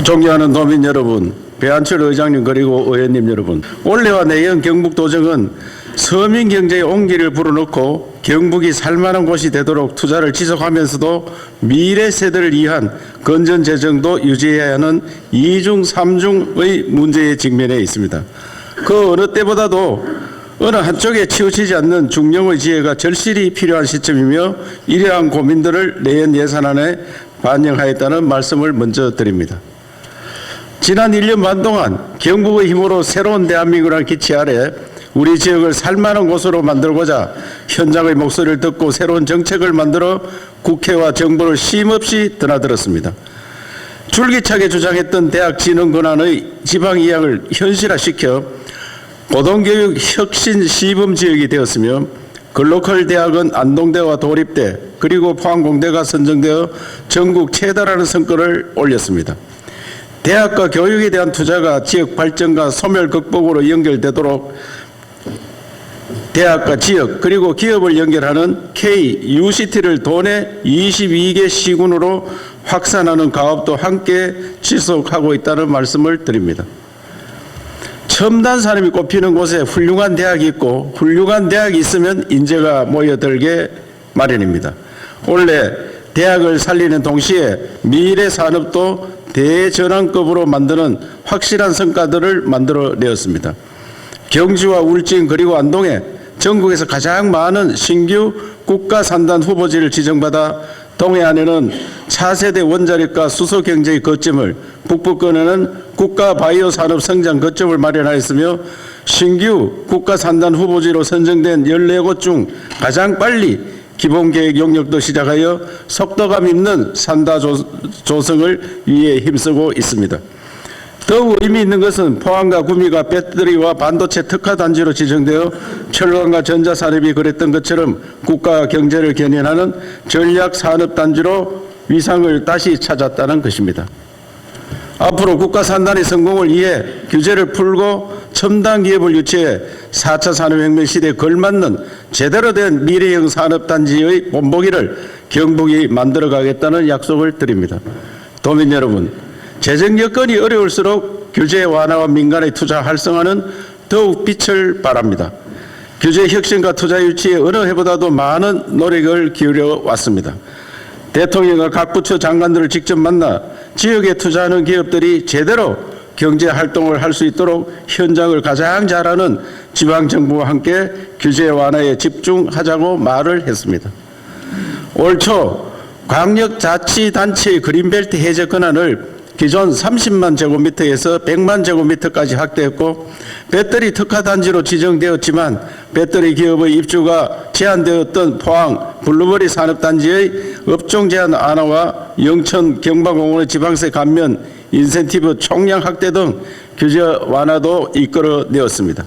존경하는 도민 여러분, 배한철 의장님 그리고 의원님 여러분, 올해와 내년 경북도정은 서민 경제의 온기를 불어넣고 경북이 살만한 곳이 되도록 투자를 지속하면서도 미래 세대를 위한 건전 재정도 유지해야 하는 이중 삼중의 문제에 직면해 있습니다. 그 어느 때보다도 어느 한쪽에 치우치지 않는 중용의 지혜가 절실히 필요한 시점이며 이러한 고민들을 내년 예산안에 반영하였다는 말씀을 먼저 드립니다. 지난 1년 반 동안 경북의 힘으로 새로운 대한민국이라는 기치 아래 우리 지역을 살만한 곳으로 만들고자 현장의 목소리를 듣고 새로운 정책을 만들어 국회와 정부를 쉼없이 드나들었습니다. 줄기차게 주장했던 대학 진흥 권한의 지방 이양을 현실화시켜 고등교육 혁신 시범 지역이 되었으며 글로컬 대학은 안동대와 도립대 그리고 포항공대가 선정되어 전국 최다라는 성과를 올렸습니다. 대학과 교육에 대한 투자가 지역 발전과 소멸 극복으로 연결되도록 대학과 지역 그리고 기업을 연결하는 K-UCT를 도내 22개 시군으로 확산하는 가업도 함께 지속하고 있다는 말씀을 드립니다. 첨단 산업이 꼽히는 곳에 훌륭한 대학이 있고 훌륭한 대학이 있으면 인재가 모여들게 마련입니다. 원래 대학을 살리는 동시에 미래 산업도 대전환급으로 만드는 확실한 성과들을 만들어내었습니다. 경주와 울진 그리고 안동에 전국에서 가장 많은 신규 국가산단 후보지를 지정받아 동해안에는 차세대 원자력과 수소경제의 거점을 북부권에는 국가바이오산업 성장 거점을 마련하였으며 신규 국가산단 후보지로 선정된 14곳 중 가장 빨리 기본계획 용역도 시작하여 속도감 있는 산다 조성을 위해 힘쓰고 있습니다. 더욱 의미 있는 것은 포항과 구미가 배터리와 반도체 특화단지로 지정되어 철강과 전자산업이 그랬던 것처럼 국가 경제를 견인하는 전략산업단지로 위상을 다시 찾았다는 것입니다. 앞으로 국가산단의 성공을 위해 규제를 풀고 첨단 기업을 유치해 4차 산업혁명 시대에 걸맞는 제대로 된 미래형 산업단지의 본보기를 경북이 만들어가겠다는 약속을 드립니다. 도민 여러분, 재정 여건이 어려울수록 규제 완화와 민간의 투자 활성화는 더욱 빛을 발합니다. 규제 혁신과 투자 유치에 어느 해보다도 많은 노력을 기울여 왔습니다. 대통령과 각 부처 장관들을 직접 만나 지역에 투자하는 기업들이 제대로 경제 활동을 할 수 있도록 현장을 가장 잘하는 지방정부와 함께 규제 완화에 집중하자고 말을 했습니다. 올 초 광역자치단체의 그린벨트 해제 권한을 기존 30만 제곱미터에서 100만 제곱미터까지 확대했고 배터리 특화단지로 지정되었지만 배터리 기업의 입주가 제한되었던 포항 블루버리 산업단지의 업종 제한 완화와 영천 경마공원의 지방세 감면 인센티브 총량 확대 등 규제 완화도 이끌어내었습니다.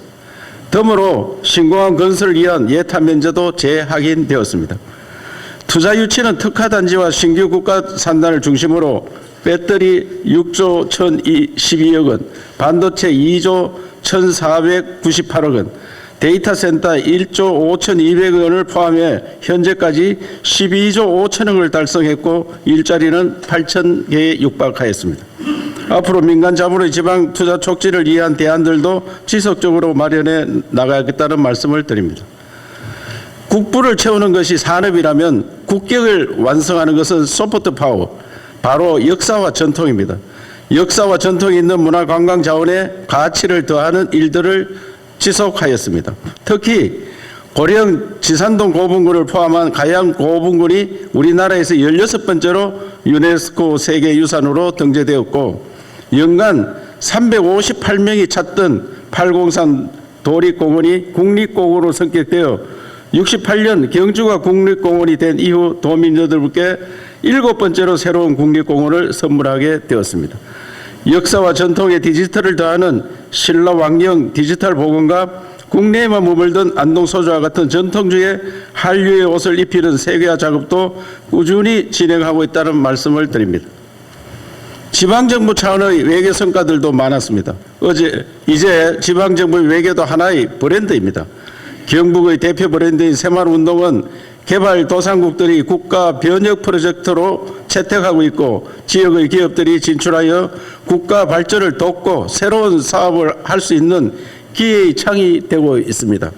덤으로 신공항 건설을 위한 예타 면제도 재확인되었습니다. 투자 유치는 특화단지와 신규 국가산단을 중심으로 배터리 6조 1,012억 원, 반도체 2조 1,498억 원, 데이터 센터 1조 5,200억 원을 포함해 현재까지 12조 5천억 원을 달성했고 일자리는 8,000개에 육박하였습니다. 앞으로 민간 자본의 지방 투자 촉진을 위한 대안들도 지속적으로 마련해 나가겠다는 말씀을 드립니다. 국부를 채우는 것이 산업이라면 국격을 완성하는 것은 소프트 파워, 바로 역사와 전통입니다. 역사와 전통이 있는 문화관광 자원에 가치를 더하는 일들을 지속하였습니다. 특히 고령 지산동 고분군을 포함한 가양 고분군이 우리나라에서 16번째로 유네스코 세계유산으로 등재되었고 연간 358명이 찾던 팔공산 도립공원이 국립공원으로 선격되어 68년 경주가 국립공원이 된 이후 도민여러분께 7번째로 새로운 국립공원을 선물하게 되었습니다. 역사와 전통의 디지털을 더하는 신라왕령 디지털 복원과 국내에만 머물던 안동소주와 같은 전통주의 한류의 옷을 입히는 세계화 작업도 꾸준히 진행하고 있다는 말씀을 드립니다. 지방정부 차원의 외교 성과들도 많았습니다. 이제 지방정부의 외교도 하나의 브랜드입니다. 경북의 대표 브랜드인 새마을운동은 개발도상국들이 국가 변혁 프로젝트로 채택하고 있고 지역의 기업들이 진출하여 국가 발전을 돕고 새로운 사업을 할 수 있는 기회의 창이 되고 있습니다.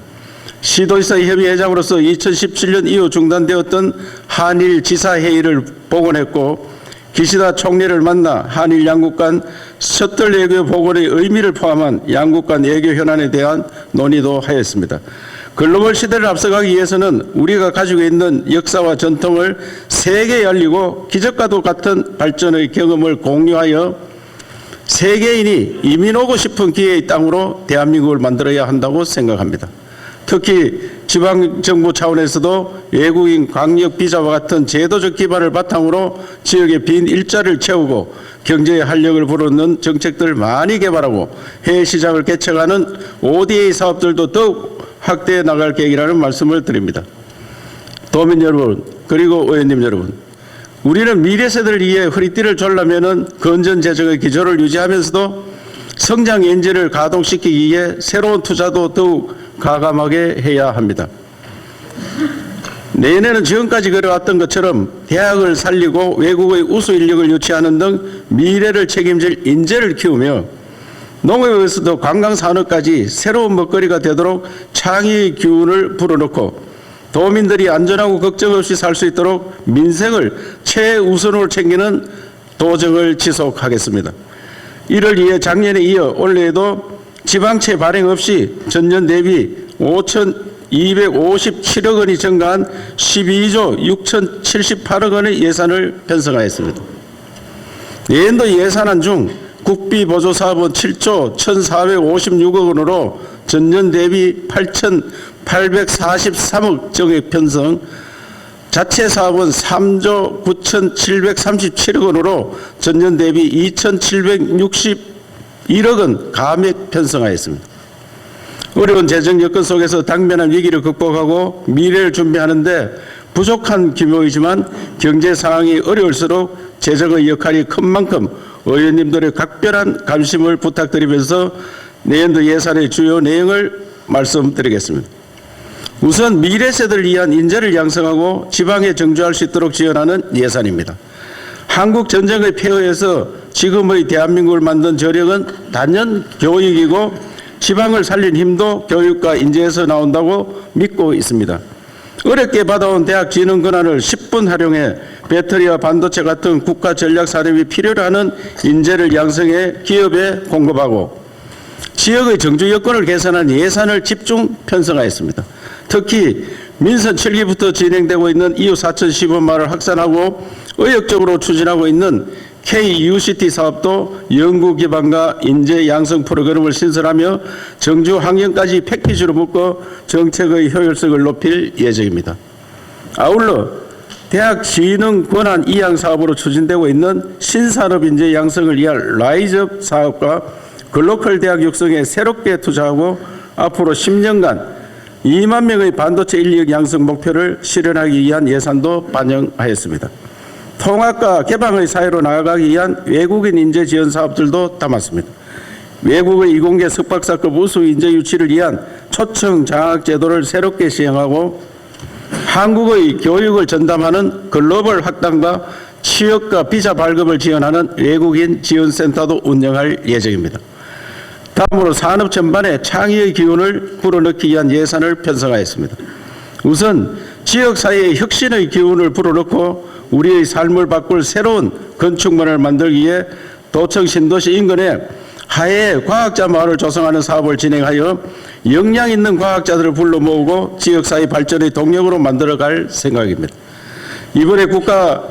시도지사 협의회장으로서 2017년 이후 중단되었던 한일 지사회의를 복원했고 기시다 총리를 만나 한일 양국 간 셔틀 외교 복원의 의미를 포함한 양국 간 외교 현안에 대한 논의도 하였습니다. 글로벌 시대를 앞서가기 위해서는 우리가 가지고 있는 역사와 전통을 세계에 알리고 기적과도 같은 발전의 경험을 공유하여 세계인이 이민 오고 싶은 기회의 땅으로 대한민국을 만들어야 한다고 생각합니다. 특히 지방정부 차원에서도 외국인 강력 비자와 같은 제도적 기반을 바탕으로 지역의 빈 일자리를 채우고 경제의 활력을 불어넣는 정책들을 많이 개발하고 해외 시장을 개척하는 ODA 사업들도 더욱 확대해 나갈 계획이라는 말씀을 드립니다. 도민 여러분, 그리고 의원님 여러분, 우리는 미래 세대를 위해 허리띠를 졸라매는 건전 재정의 기조를 유지하면서도 성장 엔진을 가동시키기 위해 새로운 투자도 더욱 가감하게 해야 합니다. 내년에는 지금까지 그래왔던 것처럼 대학을 살리고 외국의 우수 인력을 유치하는 등 미래를 책임질 인재를 키우며 농업에서도 관광산업까지 새로운 먹거리가 되도록 창의의 기운을 불어넣고 도민들이 안전하고 걱정 없이 살 수 있도록 민생을 최우선으로 챙기는 도정을 지속하겠습니다. 이를 위해 작년에 이어 올해에도 지방채 발행 없이 전년 대비 5,257억 원이 증가한 12조 6,078억 원의 예산을 편성하였습니다. 내년도 예산안 중 국비 보조 사업은 7조 1,456억 원으로 전년 대비 8,843억 정액 편성, 자체 사업은 3조 9,737억 원으로 전년 대비 2,761억 원 감액 편성하였습니다. 어려운 재정 여건 속에서 당면한 위기를 극복하고 미래를 준비하는데 부족한 규모이지만 경제 상황이 어려울수록 재정의 역할이 큰 만큼 의원님들의 각별한 관심을 부탁드리면서 내년도 예산의 주요 내용을 말씀드리겠습니다. 우선 미래 세대를 위한 인재를 양성하고 지방에 정주할 수 있도록 지원하는 예산입니다. 한국 전쟁의 폐허에서 지금의 대한민국을 만든 저력은 단연 교육이고 지방을 살린 힘도 교육과 인재에서 나온다고 믿고 있습니다. 어렵게 받아온 대학 진흥 권한을 10분 활용해 배터리와 반도체 같은 국가 전략 산업이 필요로 하는 인재를 양성해 기업에 공급하고 지역의 정주 여건을 개선한 예산을 집중 편성하였습니다. 특히 민선 7기부터 진행되고 있는 이후 4,015만을 확산하고 의욕적으로 추진하고 있는 KUCT 사업도 연구 기반과 인재 양성 프로그램을 신설하며 정주 환경까지 패키지로 묶어 정책의 효율성을 높일 예정입니다. 아울러 대학 진흥 권한 이양 사업으로 추진되고 있는 신산업 인재 양성을 위한 라이즈업 사업과 글로컬 대학 육성에 새롭게 투자하고 앞으로 10년간 2만 명의 반도체 인력 양성 목표를 실현하기 위한 예산도 반영하였습니다. 통합과 개방의 사회로 나아가기 위한 외국인 인재 지원 사업들도 담았습니다. 외국의 이공계 석박사급 우수 인재 유치를 위한 초청 장학 제도를 새롭게 시행하고 한국의 교육을 전담하는 글로벌 학당과 취업과 비자 발급을 지원하는 외국인 지원센터도 운영할 예정입니다. 다음으로 산업 전반에 창의의 기운을 불어넣기 위한 예산을 편성하였습니다. 우선 지역사회의 혁신의 기운을 불어넣고 우리의 삶을 바꿀 새로운 건축물을 만들기 위해 도청 신도시 인근에 하해 과학자 마을을 조성하는 사업을 진행하여 역량 있는 과학자들을 불러 모으고 지역사회 발전의 동력으로 만들어갈 생각입니다. 이번에 국가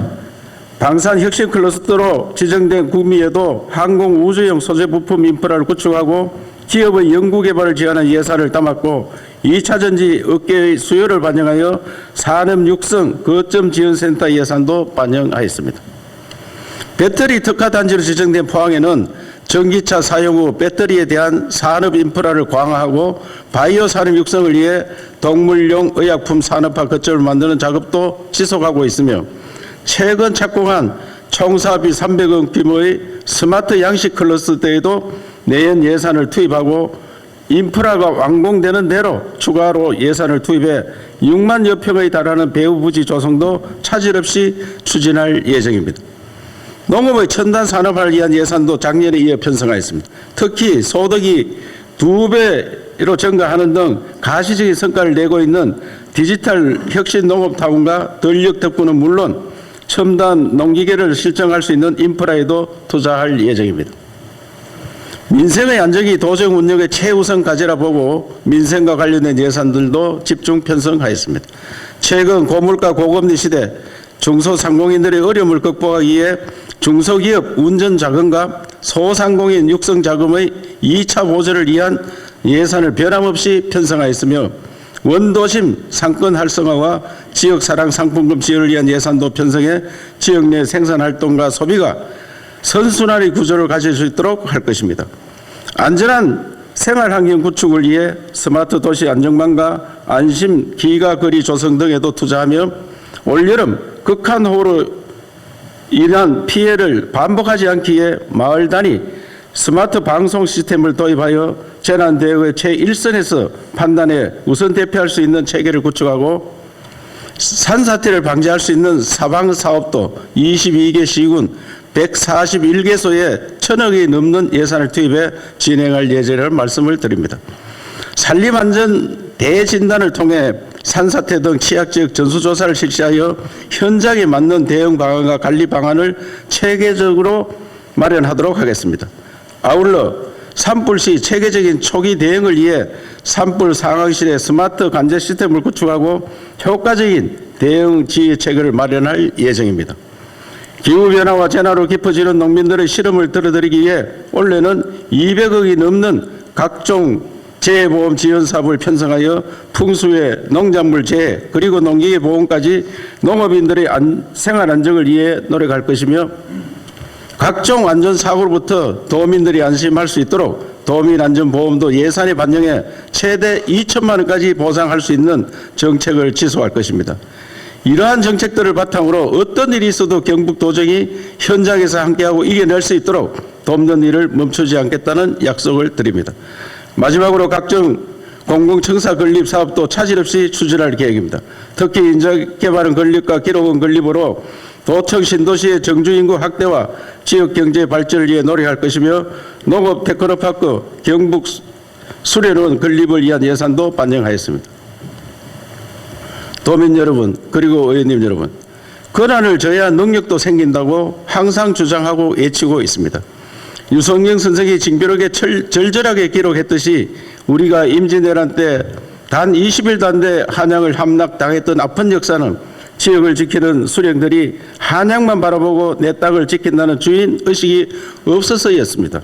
방산혁신 클러스터로 지정된 구미에도 항공 우주형 소재 부품 인프라를 구축하고 기업의 연구개발을 지원하는 예산을 담았고 2차전지 업계의 수요를 반영하여 산업 육성 거점 지원센터 예산도 반영하였습니다. 배터리 특화단지로 지정된 포항에는 전기차 사용 후 배터리에 대한 산업 인프라를 강화하고 바이오 산업 육성을 위해 동물용 의약품 산업화 거점을 만드는 작업도 지속하고 있으며 최근 착공한 총 사업이 300억 규모의 스마트 양식 클러스터 때에도 내연 예산을 투입하고 인프라가 완공되는 대로 추가로 예산을 투입해 6만여 평에 달하는 배후부지 조성도 차질 없이 추진할 예정입니다. 농업의 첨단 산업화를 위한 예산도 작년에 이어 편성하였습니다. 특히 소득이 2배로 증가하는 등 가시적인 성과를 내고 있는 디지털 혁신 농업타운과 전력 덕분은 물론 첨단 농기계를 실정할 수 있는 인프라에도 투자할 예정입니다. 민생의 안정이 도정 운영의 최우선 과제라 보고 민생과 관련된 예산들도 집중 편성하였습니다. 최근 고물가 고금리 시대 중소상공인들의 어려움을 극복하기 위해 중소기업 운전자금과 소상공인 육성자금의 2차 보조를 위한 예산을 변함없이 편성하였으며 원도심 상권 활성화와 지역사랑 상품금 지원을 위한 예산도 편성해 지역 내 생산활동과 소비가 선순환의 구조를 가질 수 있도록 할 것입니다. 안전한 생활환경 구축을 위해 스마트 도시 안정망과 안심 기가거리 조성 등에도 투자하며 올여름 극한호우로 인한 피해를 반복하지 않기 위해 마을 단위 스마트 방송 시스템을 도입하여 재난 대응의 최일선에서 판단해 우선 대피할 수 있는 체계를 구축하고 산사태를 방지할 수 있는 사방사업도 22개 시군 141개소에 1,000억이 넘는 예산을 투입해 진행할 예정이라는 말씀을 드립니다. 산림안전 대진단을 통해 산사태 등 취약지역 전수조사를 실시하여 현장에 맞는 대응 방안과 관리 방안을 체계적으로 마련하도록 하겠습니다. 아울러 산불 시 체계적인 초기 대응을 위해 산불 상황실에 스마트 관제 시스템을 구축하고 효과적인 대응 지휘 체계를 마련할 예정입니다. 기후변화와 재난으로 깊어지는 농민들의 시름을 들어드리기 위해 올해는 200억이 넘는 각종 재해보험 지원 사업을 편성하여 풍수해 농작물 재해 그리고 농기계 보험까지 농업인들의 생활 안정을 위해 노력할 것이며 각종 안전사고로부터 도민들이 안심할 수 있도록 도민안전보험도 예산에 반영해 최대 2천만 원까지 보상할 수 있는 정책을 지속할 것입니다. 이러한 정책들을 바탕으로 어떤 일이 있어도 경북도정이 현장에서 함께하고 이겨낼 수 있도록 돕는 일을 멈추지 않겠다는 약속을 드립니다. 마지막으로 각종 공공청사 건립 사업도 차질 없이 추진할 계획입니다. 특히 인적개발은 건립과 기록은 건립으로 도청 신도시의 정주인구 확대와 지역경제 발전을 위해 노력할 것이며 농업 테크노파크 경북 수련원 건립을 위한 예산도 반영하였습니다. 도민 여러분 그리고 의원님 여러분, 권한을 줘야 능력도 생긴다고 항상 주장하고 외치고 있습니다. 유성영 선생이 징표록에 절절하게 기록했듯이 우리가 임진왜란 때 단 20일도 안 돼 한양을 함락당했던 아픈 역사는 지역을 지키는 수령들이 한양만 바라보고 내 땅을 지킨다는 주인의식이 없어서였습니다.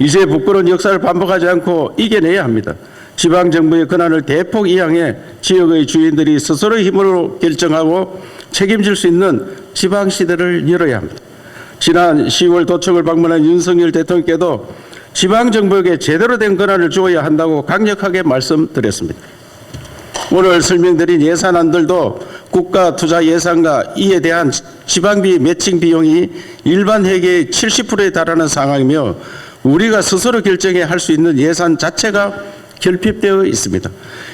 이제 부끄러운 역사를 반복하지 않고 이겨내야 합니다. 지방정부의 권한을 대폭 이양해 지역의 주인들이 스스로의 힘으로 결정하고 책임질 수 있는 지방시대를 열어야 합니다. 지난 10월 도청을 방문한 윤석열 대통령께도 지방정부에게 제대로 된 권한을 주어야 한다고 강력하게 말씀드렸습니다. 오늘 설명드린 예산안들도 국가 투자 예산과 이에 대한 지방비 매칭 비용이 일반 회계의 70%에 달하는 상황이며 우리가 스스로 결정해 할 수 있는 예산 자체가 결핍되어 있습니다.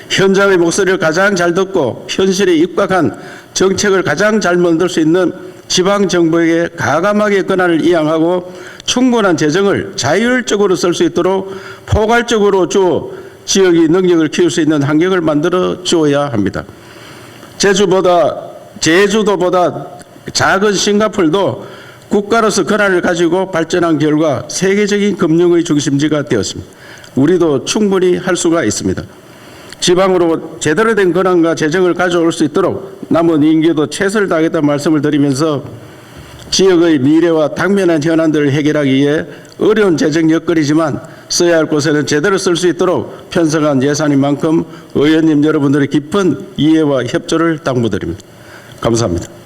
현장의 목소리를 가장 잘 듣고 현실에 입각한 정책을 가장 잘 만들 수 있는 지방정부에게 가감하게 권한을 이양하고 충분한 재정을 자율적으로 쓸 수 있도록 포괄적으로 주어 지역의 능력을 키울 수 있는 환경을 만들어 주어야 합니다. 제주도보다 작은 싱가포르도 국가로서 권한을 가지고 발전한 결과 세계적인 금융의 중심지가 되었습니다. 우리도 충분히 할 수가 있습니다. 지방으로 제대로 된 권한과 재정을 가져올 수 있도록 남은 임기도 최선을 다하겠다는 말씀을 드리면서 지역의 미래와 당면한 현안들을 해결하기 위해 어려운 재정 여건이지만 써야 할 곳에는 제대로 쓸 수 있도록 편성한 예산인 만큼 의원님 여러분들의 깊은 이해와 협조를 당부드립니다. 감사합니다.